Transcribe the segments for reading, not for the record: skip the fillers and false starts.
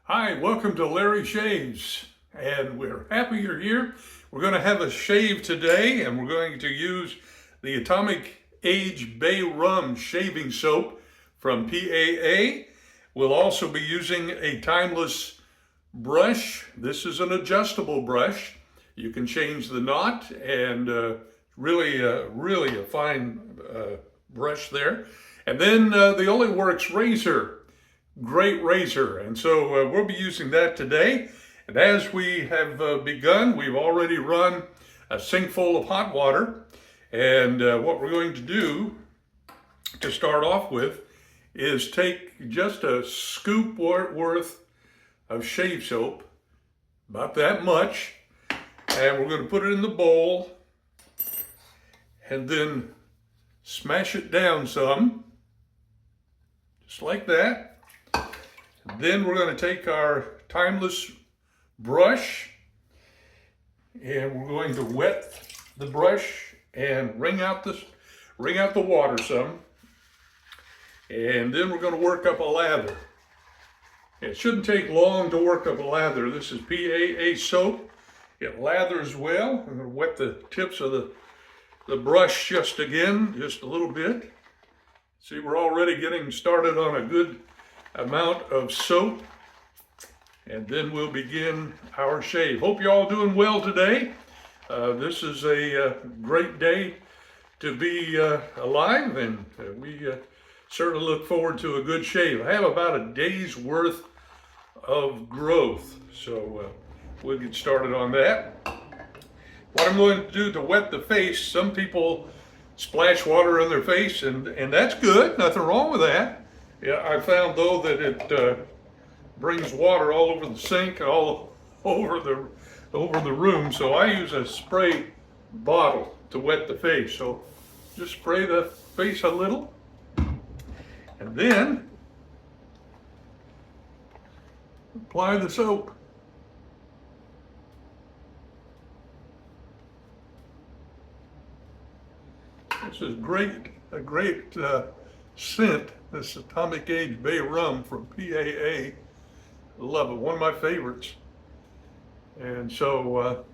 Hi, welcome to Larry Shaves, and we're happy you're here. We're going to have a shave today, and we're going to use the Atomic Age Bay Rum shaving soap from PAA. We'll also be using a Timeless brush. This is an adjustable brush. You can change the knot, and really a fine brush there. And then the Only Works razor. Great razor, and so we'll be using that today. And as we have begun, we've already run a sink full of hot water, and what we're going to do to start off with is take just a scoop worth of shave soap, about that much, and we're going to put it in the bowl and then smash it down some, just like that. Then we're going to take our Timeless brush and we're going to wet the brush and wring out the water some. And then we're going to work up a lather. It shouldn't take long to work up a lather. This is PAA soap. It lathers well. I'm going to wet the tips of the brush just a little bit. See, we're already getting started on a good amount of soap, and then we'll begin our shave. Hope you're all doing well today. This is a great day to be alive, and we certainly look forward to a good shave. I have about a day's worth of growth, so we'll get started on that. What I'm going to do to wet the face, some people splash water on their face, and that's good, nothing wrong with that. Yeah, I found though that it brings water all over the sink, all over the room. So I use a spray bottle to wet the face. So just spray the face a little, and then apply the soap. This is a great scent. This Atomic Age Bay Rum from PAA. I love it, one of my favorites. And so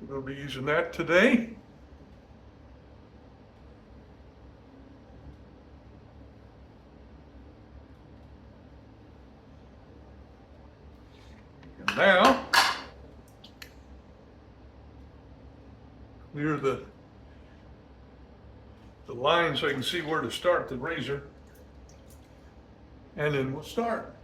we're going to be using that today. And now, clear the line so I can see where to start the razor. And then we'll start.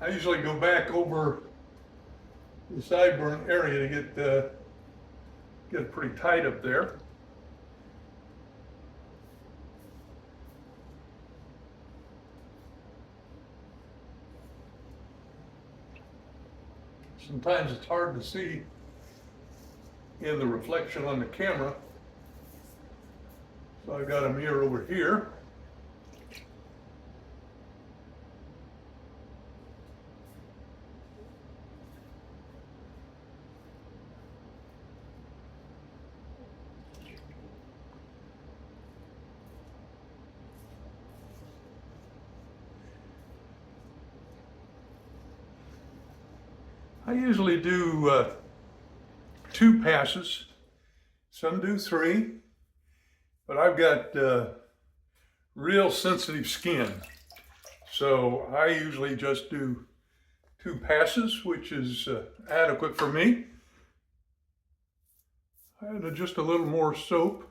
I usually go back over the sideburn area to get it pretty tight up there. Sometimes it's hard to see in the reflection on the camera. So I've got a mirror over here. I usually do 2 passes, some do 3, but I've got real sensitive skin. So I usually just do 2 passes, which is adequate for me. I add just a little more soap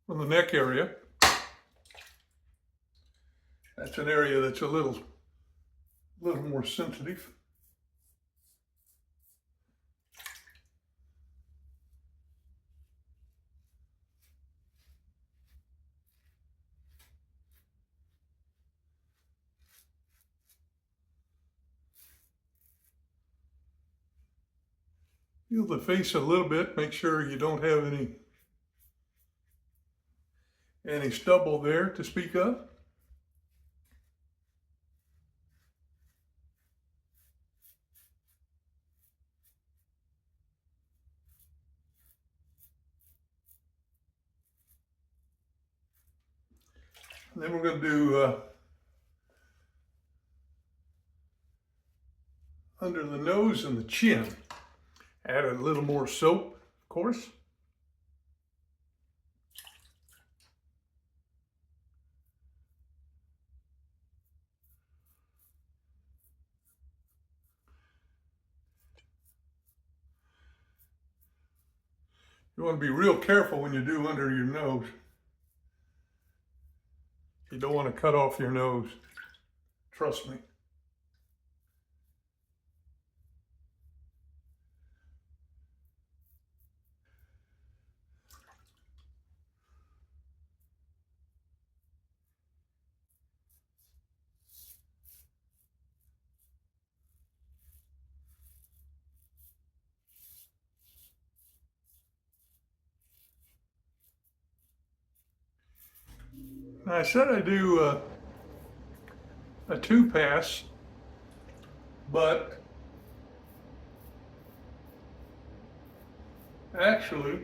from the neck area. That's an area that's a little more sensitive. Feel the face a little bit, make sure you don't have any stubble there to speak of. And then we're going to do under the nose and the chin. Add a little more soap, of course. You want to be real careful when you do under your nose. You don't want to cut off your nose. Trust me. Now, I said I do a 2-pass, but actually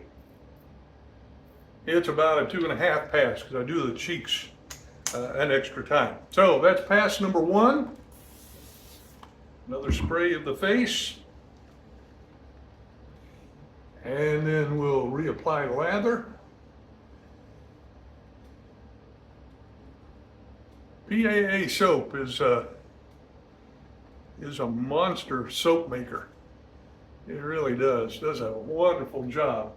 it's about a 2.5 pass because I do the cheeks an extra time. So that's pass number 1. Another spray of the face. And then we'll reapply lather. PAA soap is a monster soap maker. It really does a wonderful job.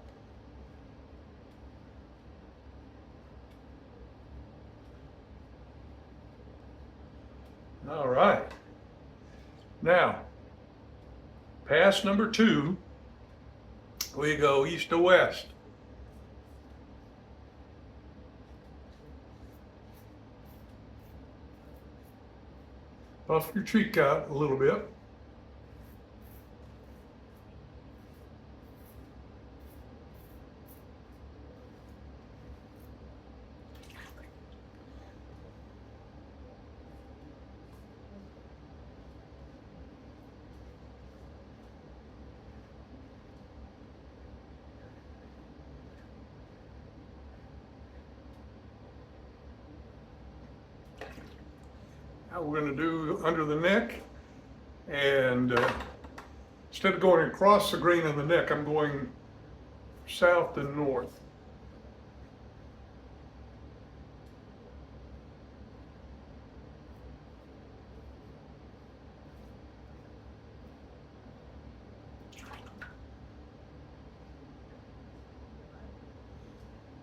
All right. Now, pass number 2, we go east to west. Puff your cheek out a little bit. Now we're going to do under the neck, and instead of going across the grain of the neck, I'm going south and north.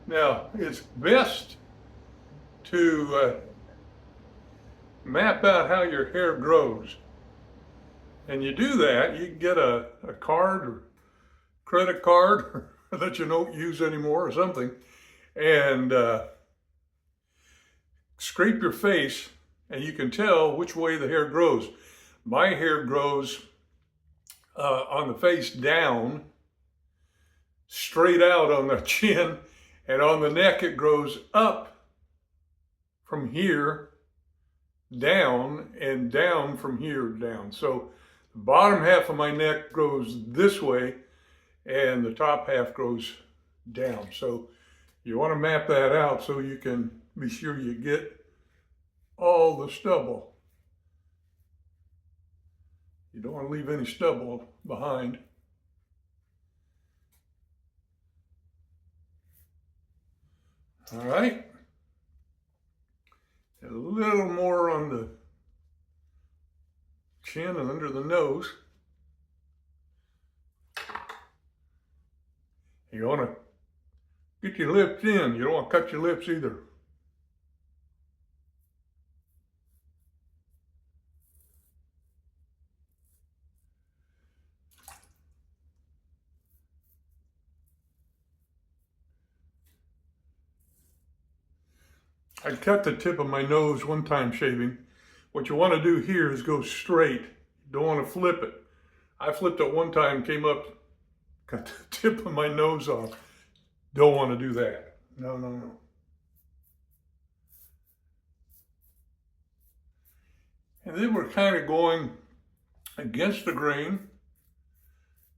Now, it's best to map out how your hair grows. And you do that, you can get a card or credit card that you don't use anymore or something, and scrape your face, and you can tell which way the hair grows. My hair grows on the face down, straight out on the chin, and on the neck it grows up from here down, and down from here down. So the bottom half of my neck grows this way and the top half grows down. So you want to map that out so you can be sure you get all the stubble. You don't want to leave any stubble behind. All right. A little more on the chin and under the nose. You want to get your lips in. You don't want to cut your lips either. I cut the tip of my nose one time shaving. What you want to do here is go straight. You don't want to flip it. I flipped it one time, came up, cut the tip of my nose off. Don't want to do that. No, no, no. And then we're kind of going against the grain.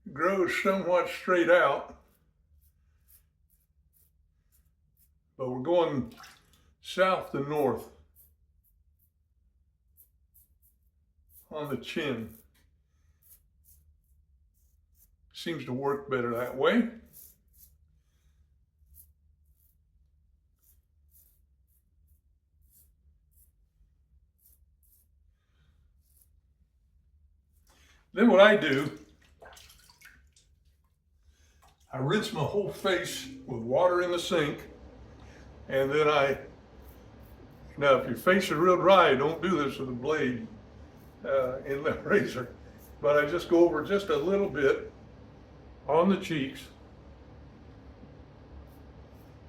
It grows somewhat straight out. But we're going south to north on the chin. Seems to work better that way. Then what I do, I rinse my whole face with water in the sink, and then now if your face is real dry, don't do this with a blade in the razor, but I just go over just a little bit on the cheeks,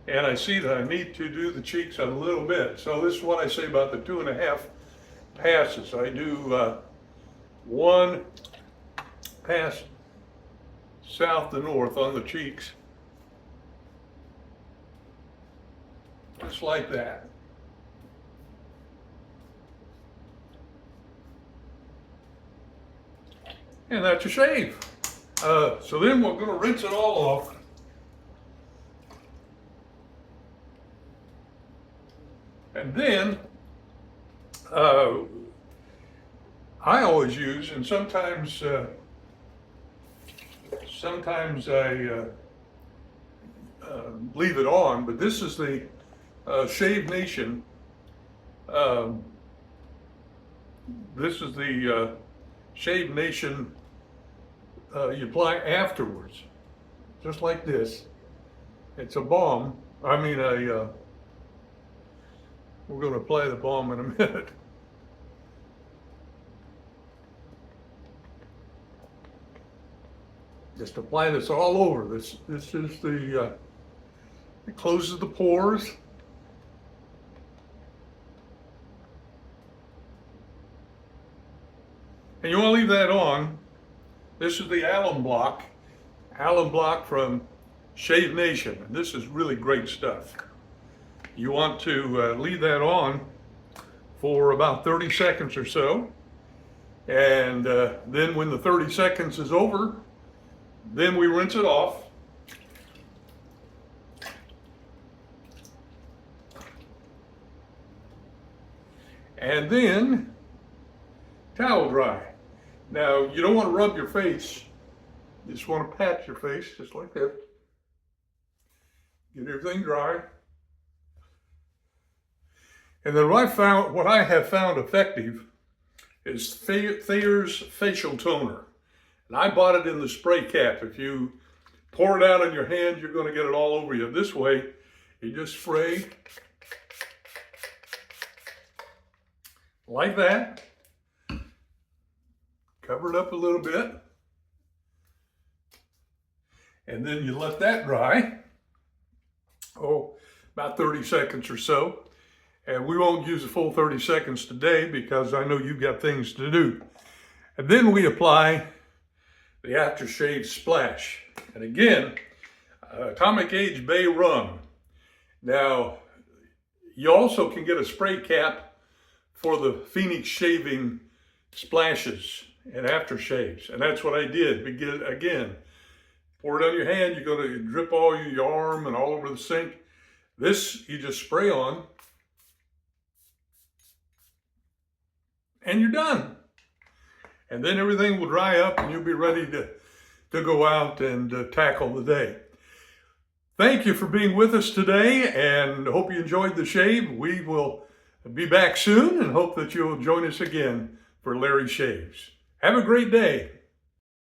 and I see that I need to do the cheeks a little bit. So this is what I say about the 2.5 passes. I do one pass south to north on the cheeks, just like that. And that's your shave. So then we're going to rinse it all off. And then I always use, and sometimes I leave it on, but this is the Shave Nation. This is the Shave Nation you apply afterwards, just like this. It's a balm. We're going to apply the balm in a minute. Just apply this all over. This is the, it closes the pores. And you want to leave that on. This is the alum block from Shave Nation. And this is really great stuff. You want to leave that on for about 30 seconds or so. And then when the 30 seconds is over, then we rinse it off. And then towel dry. Now, you don't want to rub your face. You just want to pat your face, just like that. Get everything dry. And then what I have found effective is Thayer's Facial Toner. And I bought it in the spray cap. If you pour it out on your hand, you're going to get it all over you. This way, you just spray like that. Cover it up a little bit. And then you let that dry. About 30 seconds or so. And we won't use the full 30 seconds today because I know you've got things to do. And then we apply the aftershave splash. And again, Atomic Age Bay Rum. Now, you also can get a spray cap for the Phoenix shaving splashes and aftershaves. And that's what I did. Again, pour it on your hand. You're going to drip all your arm and all over the sink. This, you just spray on. And you're done. And then everything will dry up and you'll be ready to go out and tackle the day. Thank you for being with us today and hope you enjoyed the shave. We will be back soon and hope that you'll join us again for Larry Shaves. Have a great day.